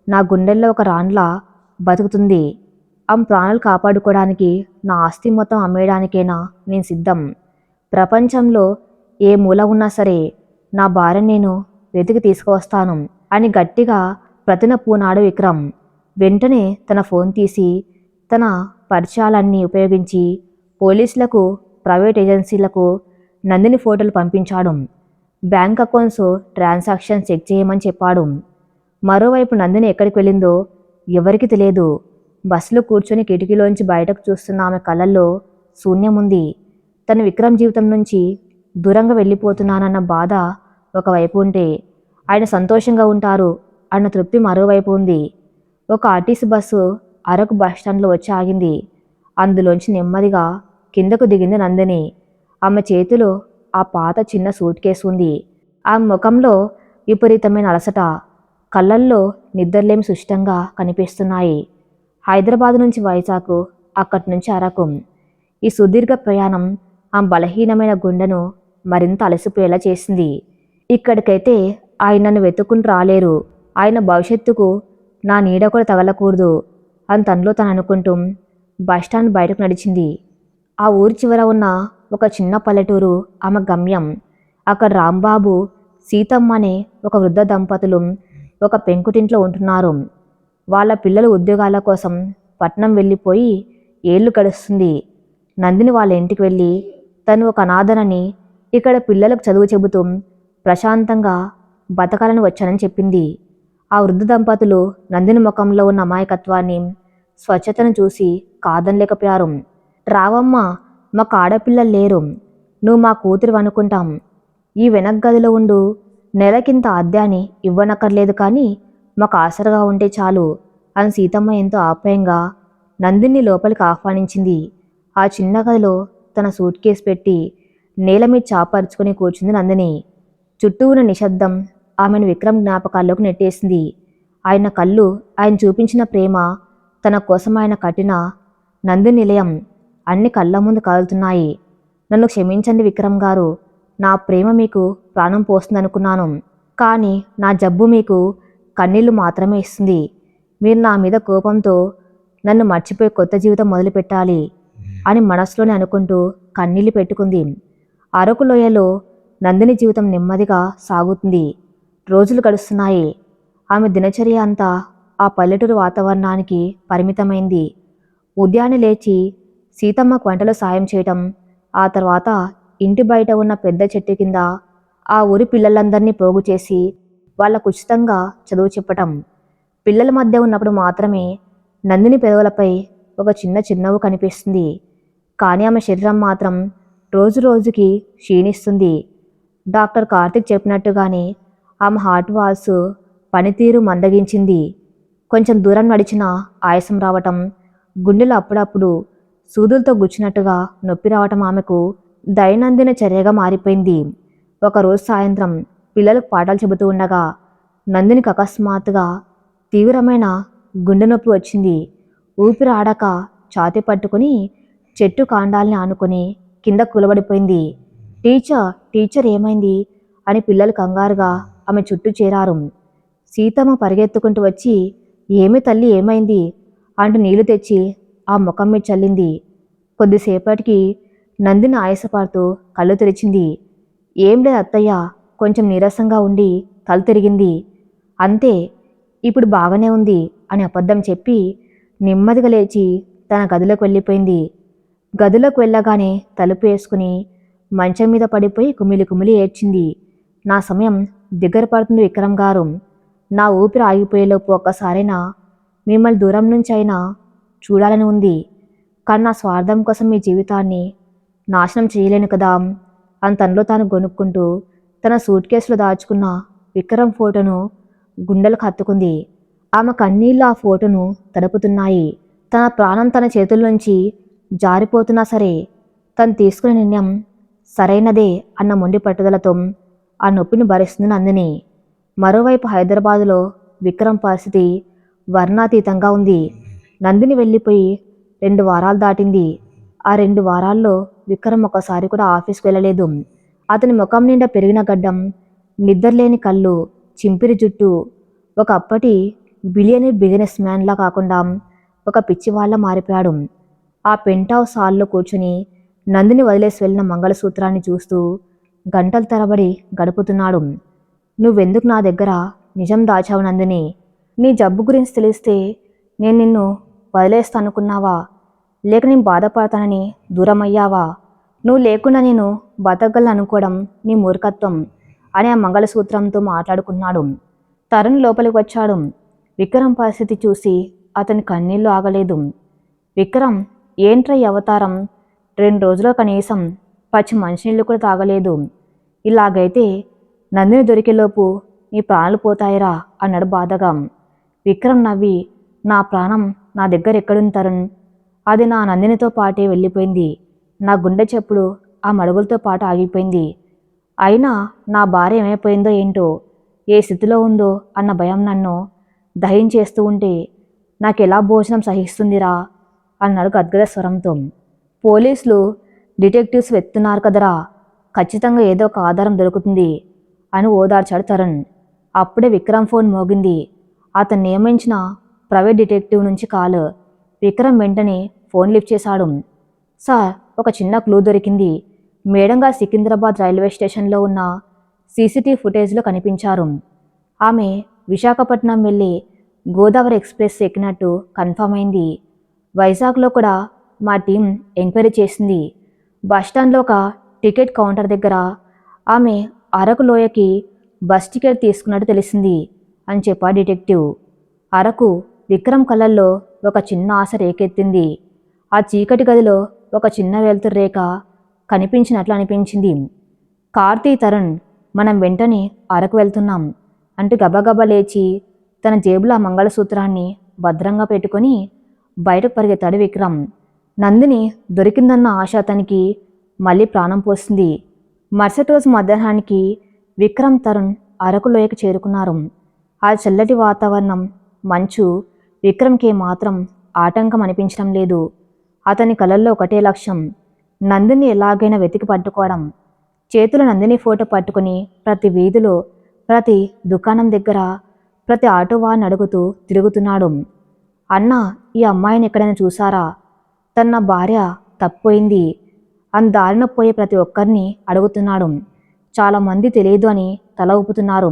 A: నా గుండెల్లో ఒక రాన్లా బతుకుతుంది. ఆమె ప్రాణాలు కాపాడుకోవడానికి నా ఆస్తి మొత్తం అమ్మేయడానికైనా నేను సిద్ధం. ప్రపంచంలో ఏ మూల ఉన్నా సరే నా భార్యను నేను వెతికి తీసుకువస్తాను అని గట్టిగా ప్రతిన పూనాడు విక్రమ్. వెంటనే తన ఫోన్ తీసి తన పరిచయాలన్నీ ఉపయోగించి పోలీసులకు, ప్రైవేట్ ఏజెన్సీలకు నందిని ఫోటోలు పంపించాడు. బ్యాంక్ అకౌంట్స్ ట్రాన్సాక్షన్ చెక్ చేయమని చెప్పాడు. మరోవైపు నందిని ఎక్కడికి వెళ్ళిందో ఎవరికి తెలియదు. బస్సులో కూర్చొని కిటికీలోంచి బయటకు చూస్తున్న ఆమె కళ్ళల్లో శూన్యం ఉంది. తన విక్రమ్ జీవితం నుంచి దూరంగా వెళ్ళిపోతున్నానన్న బాధ ఒకవైపు ఉంటే, ఆయన సంతోషంగా ఉంటారు అన్న తృప్తి మరోవైపు ఉంది. ఒక ఆర్టీసీ బస్సు అరకు బస్టాండ్లో వచ్చి ఆగింది. అందులోంచి నెమ్మదిగా కిందకు దిగింది నందిని. ఆమె చేతిలో ఆ పాత చిన్న సూట్ కేసు ఉంది. ఆమె ముఖంలో విపరీతమైన అలసట, కళ్ళల్లో నిద్రలేమి సుష్టంగా కనిపిస్తున్నాయి. హైదరాబాద్ నుంచి వైజాగ్, అక్కడి నుంచి అరకు. ఈ సుదీర్ఘ ప్రయాణం ఆ బలహీనమైన గుండెను మరింత అలసిపోయేలా చేసింది. ఇక్కడికైతే ఆయన నన్ను వెతుక్కుని రాలేరు, ఆయన భవిష్యత్తుకు నా నీడ కూడా తగలకూడదు అని తనలో తను అనుకుంటూ బస్టాండ్ బయటకు నడిచింది. ఆ ఊరి చివర ఉన్న ఒక చిన్న పల్లెటూరు ఆమె గమ్యం. అక్కడ రాంబాబు, సీతమ్మ అనే ఒక వృద్ధ దంపతులు ఒక పెంకుటింట్లో ఉంటున్నారు. వాళ్ళ పిల్లలు ఉద్యోగాల కోసం పట్నం వెళ్ళిపోయి ఏళ్ళు గడుస్తుంది. నందిని వాళ్ళ ఇంటికి వెళ్ళి తను ఒక అనాథనని, ఇక్కడ పిల్లలకు చదువు చెబుతూ ప్రశాంతంగా బతకాలని వచ్చానని చెప్పింది. ఆ వృద్ధ దంపతులు నందిని ముఖంలో ఉన్న అమాయకత్వాన్ని, స్వచ్ఛతను చూసి కాదనలేకపోయారు. రావమ్మా, మాకు ఆడపిల్లలు లేరు, నువ్వు మా కూతురు అనుకుంటాం. ఈ వెనక్ గదిలో ఉండు, నెలకింత అద్దెని ఇవ్వనక్కర్లేదు, కానీ మాకు ఆసరగా ఉంటే చాలు అని సీతమ్మ ఎంతో ఆప్యాయంగా నందిని లోపలికి ఆహ్వానించింది. ఆ చిన్న గదిలో తన సూట్ కేసు పెట్టి నేల మీద చాపరుచుకొని కూర్చుంది నందిని. చుట్టూ ఉన్న నిశ్శబ్దం ఆమెను విక్రమ్ జ్ఞాపకాల్లోకి నెట్టేసింది. ఆయన కళ్ళు, ఆయన చూపించిన ప్రేమ తన కోసం ఆయన కట్టిన నంది నిలయం అన్ని కళ్ళ ముందు కదులుతున్నాయి. నన్ను క్షమించండి విక్రమ్ గారు, నా ప్రేమ మీకు ప్రాణం పోస్తుందనుకున్నాను. కానీ నా జబ్బు మీకు కన్నీళ్లు మాత్రమే ఇస్తుంది. మీరు నా మీద కోపంతో నన్ను మర్చిపోయి కొత్త జీవితం మొదలుపెట్టాలి అని మనసులోనే అనుకుంటూ కన్నీళ్లు పెట్టుకుంది. అరకు లోయలో నందిని జీవితం నెమ్మదిగా సాగుతుంది. రోజులు గడుస్తున్నాయి. ఆమె దినచర్య అంతా ఆ పల్లెటూరు వాతావరణానికి పరిమితమైంది. ఉదయాన్నే లేచి సీతమ్మకు వంటలో సాయం చేయటం, ఆ తర్వాత ఇంటి బయట ఉన్న పెద్ద చెట్టు కింద ఆ ఊరి పిల్లలందరినీ పోగు చేసి వాళ్ళకు ఉచితంగా చదువు చెప్పటం. పిల్లల మధ్య ఉన్నప్పుడు మాత్రమే నందిని పెదవులపై ఒక చిన్న చిరునవ్వు కనిపిస్తుంది. కానీ ఆమె శరీరం మాత్రం రోజు రోజుకి క్షీణిస్తుంది. డాక్టర్ కార్తిక్ చెప్పినట్టుగానే ఆమె హార్ట్ వాల్స్ పనితీరు మందగించింది. కొంచెం దూరం నడిచినా ఆయాసం రావటం, గుండెలు అప్పుడప్పుడు సూదులతో గుచ్చినట్టుగా నొప్పి రావటం ఆమెకు దైనందిన చర్యగా మారిపోయింది. ఒకరోజు సాయంత్రం పిల్లలకు పాఠాలు చెబుతూ ఉండగా నందినికి అకస్మాత్తుగా తీవ్రమైన గుండె నొప్పి వచ్చింది. ఊపిరి ఆడక ఛాతీ పట్టుకుని చెట్టు కాండాల్ని ఆనుకొని కింద కూలబడిపోయింది. టీచర్ టీచర్ ఏమైంది అని పిల్లలు కంగారుగా ఆమె చుట్టూ చేరారు. సీతమ్మ పరిగెత్తుకుంటూ వచ్చి ఏమి తల్లి ఏమైంది అంటూ నీళ్లు తెచ్చి ఆ ముఖం మీద చల్లింది. కొద్దిసేపటికి నందిని ఆయాసపడుతూ కళ్ళు తెరిచింది. ఏం లేదు అత్తయ్య, కొంచెం నీరసంగా ఉండి తల తిరిగింది అంతే, ఇప్పుడు బాగానే ఉంది అని అబద్ధం చెప్పి నెమ్మదిగా లేచి తన గదిలోకి వెళ్ళిపోయింది. గదిలోకి వెళ్ళగానే తలుపు వేసుకుని మంచం మీద పడిపోయి కుమిలి కుమిలి ఏడ్చింది. నా సమయం దగ్గర పడుతుంది విక్రమ్ గారు, నా ఊపిరి ఆగిపోయేలోపు ఒక్కసారైనా మిమ్మల్ని దూరం నుంచి అయినా చూడాలని ఉంది. కానీ నా స్వార్థం కోసం మీ జీవితాన్ని నాశనం చేయలేను కదా అని తనలో తాను గొనుక్కుంటూ తన సూట్ కేసులో దాచుకున్న విక్రమ్ ఫోటోను గుండెలకు హత్తుకుంది. ఆమె కన్నీళ్ళు ఆ ఫోటోను తడుపుతున్నాయి. తన ప్రాణం తన చేతుల నుంచి జారిపోతున్నా సరే తను తీసుకునే నిర్ణయం సరైనదే అన్న మొండి పట్టుదలతో ఆ నొప్పిని భరిస్తుంది నందిని. మరోవైపు హైదరాబాదులో విక్రమ్ పరిస్థితి వర్ణాతీతంగా ఉంది. నందిని వెళ్ళిపోయి 2 వారాలు దాటింది. ఆ 2 వారాల్లో విక్రమ్ ఒకసారి కూడా ఆఫీస్కి వెళ్ళలేదు. అతని ముఖం నిండా పెరిగిన గడ్డం, నిద్రలేని కళ్ళు, చింపిరి జుట్టు ఒకప్పటి బిలియనీర్ బిజినెస్ మ్యాన్లా కాకుండా ఒక పిచ్చివాళ్లా మారిపోయాడు. ఆ పెంట్ హౌస్ హాల్లో కూర్చుని నందిని వదిలేసి వెళ్ళిన మంగళసూత్రాన్ని చూస్తూ గంటల తరబడి గడుపుతున్నాడు. నువ్వెందుకు నా దగ్గర నిజం దాచావు నందిని? నీ జబ్బు గురించి తెలిస్తే నేను నిన్ను వదిలేస్తానుకున్నావా? లేక నేను బాధపడతానని దూరమయ్యావా? నువ్వు లేకుండా నేను బతకగలను అనుకోవడం నీ మూర్ఖత్వం అని ఆ మంగళసూత్రంతో మాట్లాడుకున్నాడు. తరుణ్ లోపలికి వచ్చాడు. విక్రమ్ పరిస్థితి చూసి అతని కన్నీళ్లు ఆగలేదు. విక్రమ్, ఏంట్రా ఈ అవతారం? 2 రోజుల్లో కనీసం పచ్చి మంచినీళ్ళు కూడా తాగలేదు. ఇలాగైతే నందిని దొరికేలోపు నీ ప్రాణాలు పోతాయిరా అన్నాడు బాధగా. విక్రమ్ నవ్వి, నా ప్రాణం నా దగ్గర ఎక్కడుంది తరుణ్? అది నా నందినితో పాటే వెళ్ళిపోయింది. నా గుండె చెప్పుడు ఆ మడుగులతో పాటు ఆగిపోయింది. అయినా నా భార్య ఏమైపోయిందో ఏంటో, ఏ స్థితిలో ఉందో అన్న భయం నన్ను దహించేస్తూ ఉంటే నాకెలా భోజనం సహిస్తుందిరా అన్నాడు గద్గద స్వరంతో. పోలీసులు డిటెక్టివ్స్ వెతున్నారు కదరా, ఖచ్చితంగా ఏదో ఒక ఆధారం దొరుకుతుంది అని ఓదార్చాడు తరుణ్. అప్పుడే విక్రమ్ ఫోన్ మోగింది. అతను నియమించిన ప్రైవేట్ డిటెక్టివ్ నుంచి కాల్. విక్రమ్ వెంటనే ఫోన్ లిఫ్ట్ చేశాడు. సార్, ఒక చిన్న క్లూ దొరికింది. మేడంగా సికింద్రాబాద్ రైల్వే స్టేషన్లో ఉన్న సీసీటీవీ ఫుటేజ్లో కనిపించారు. ఆమె విశాఖపట్నం వెళ్ళి గోదావరి ఎక్స్ప్రెస్ ఎక్కినట్టు కన్ఫర్మ్ అయింది. వైజాగ్లో కూడా మా టీం ఎంక్వైరీ చేసింది. బస్టాండ్లో ఒక టికెట్ కౌంటర్ దగ్గర ఆమె అరకు లోయకి బస్ టికెట్ తీసుకున్నట్టు తెలిసింది అని చెప్పాడు డిటెక్టివ్. అరకు విక్రమ్ కళ్ళల్లో ఒక చిన్న ఆశ రేకెత్తింది. ఆ చీకటి గదిలో ఒక చిన్న వెలుతురు రేఖ కనిపించినట్లు అనిపించింది. కార్తీ, తరుణ్, మనం వెంటనే అరకు వెళ్తున్నాం అంటూ గబగబా లేచి తన జేబులో ఆ మంగళసూత్రాన్ని భద్రంగా పెట్టుకొని బయటకు పరిగెత్తాడు విక్రమ్. నందిని దొరికిందన్న ఆశ అతనికి మళ్ళీ ప్రాణం పోసింది. మరుసటి రోజు మధ్యాహ్నానికి విక్రమ్, తరుణ్ అరకు లోయకు చేరుకున్నారు. ఆ చల్లటి వాతావరణం, మంచు విక్రమ్కి మాత్రం ఆటంకం అనిపించడం లేదు. అతని కలల్లో ఒకటే లక్ష్యం, నందిని ఎలాగైనా వెతికి పట్టుకోవడం. చేతులు నందిని ఫోటో పట్టుకుని ప్రతి వీధిలో, ప్రతి దుకాణం దగ్గర, ప్రతి ఆటో వాడిని అడుగుతూ తిరుగుతున్నాడు. అన్నా, ఈ అమ్మాయిని ఎక్కడైనా చూసారా? తన భార్య తప్పిపోయింది. దారిన పోయే ప్రతి ఒక్కరిని అడుగుతున్నాడు. చాలామంది తెలియదు అని తల ఊపుతున్నారు.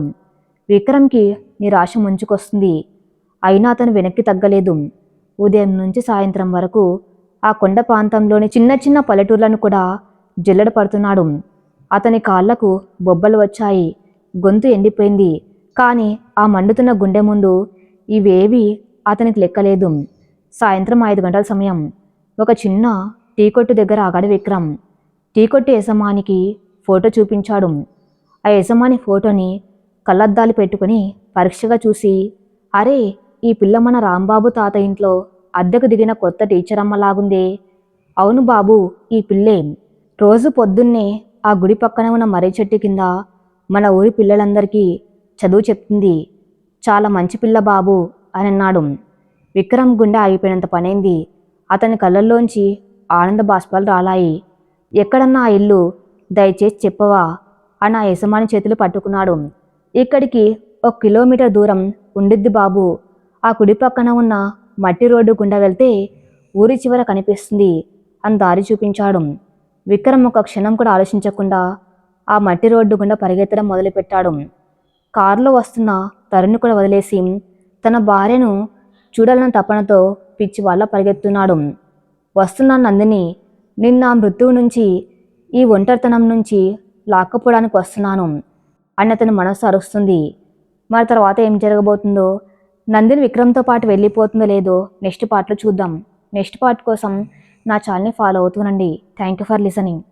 A: విక్రమ్కి నిరాశ ముంచుకొస్తుంది. అయినా అతను వెనక్కి తగ్గలేదు. ఉదయం నుంచి సాయంత్రం వరకు ఆ కొండ ప్రాంతంలోని చిన్న చిన్న పల్లెటూర్లను కూడా జల్లెడ పడుతున్నాడు. అతని కాళ్లకు బొబ్బలు వచ్చాయి. గొంతు ఎండిపోయింది. కానీ ఆ మండుతున్న గుండె ముందు ఇవేవి అతనికి లెక్కలేదు. సాయంత్రం 5 గంటల సమయం. ఒక చిన్న టీ కొట్టు దగ్గర ఆగాడు విక్రమ్. టీ కొట్టు యజమానికి ఫోటో చూపించాడు. ఆ యజమాని ఫోటోని కళ్ళద్దాలు పెట్టుకుని పరీక్షగా చూసి, అరే, ఈ పిల్ల మన రాంబాబు తాత ఇంట్లో అద్దెకు దిగిన కొత్త టీచర్ అమ్మలాగుందే. అవును బాబు, ఈ పిల్లే. రోజు పొద్దున్నే ఆ గుడి పక్కన ఉన్న మర్రి చెట్టు కింద మన ఊరి పిల్లలందరికీ చదువు చెప్తుంది. చాలా మంచి పిల్ల బాబు అని అన్నాడు. విక్రమ్ గుండె ఆగిపోయినంత పనైంది. అతని కళ్ళల్లోంచి ఆనంద బాష్పాలు రాలాయి. ఎక్కడన్నా ఆ ఇల్లు? దయచేసి చెప్పవా అని ఆ యజమాని చేతులు పట్టుకున్నాడు. ఇక్కడికి 1 కిలోమీటర్ దూరం ఉండిద్ది బాబు. ఆ కుడి పక్కన ఉన్న మట్టి రోడ్డు గుండా వెళ్తే ఊరి చివర కనిపిస్తుంది అని దారి చూపించాడు. విక్రమ్ ఒక క్షణం కూడా ఆలోచించకుండా ఆ మట్టి రోడ్డు గుండా పరిగెత్తడం మొదలుపెట్టాడు. కారులో వస్తున్న తరుణ్ కూడా వదిలేసి తన భార్యను చూడాలన్న తపనతో పిచ్చి వాళ్ళ పరిగెత్తున్నాడు. వస్తున్న నందిని, నిన్న మృత్యువు నుంచి, ఈ ఒంటరితనం నుంచి లాక్కపోవడానికి వస్తున్నాను అని అతని మనసు అరుస్తుంది. మరి తర్వాత ఏం జరగబోతుందో, నందిని విక్రమ్తో పాటు వెళ్ళిపోతుందో లేదో నెక్స్ట్ పార్ట్లో చూద్దాం. నెక్స్ట్ పార్ట్ కోసం నా ఛానల్ని ఫాలో అవుతూనండి. Thank you for listening.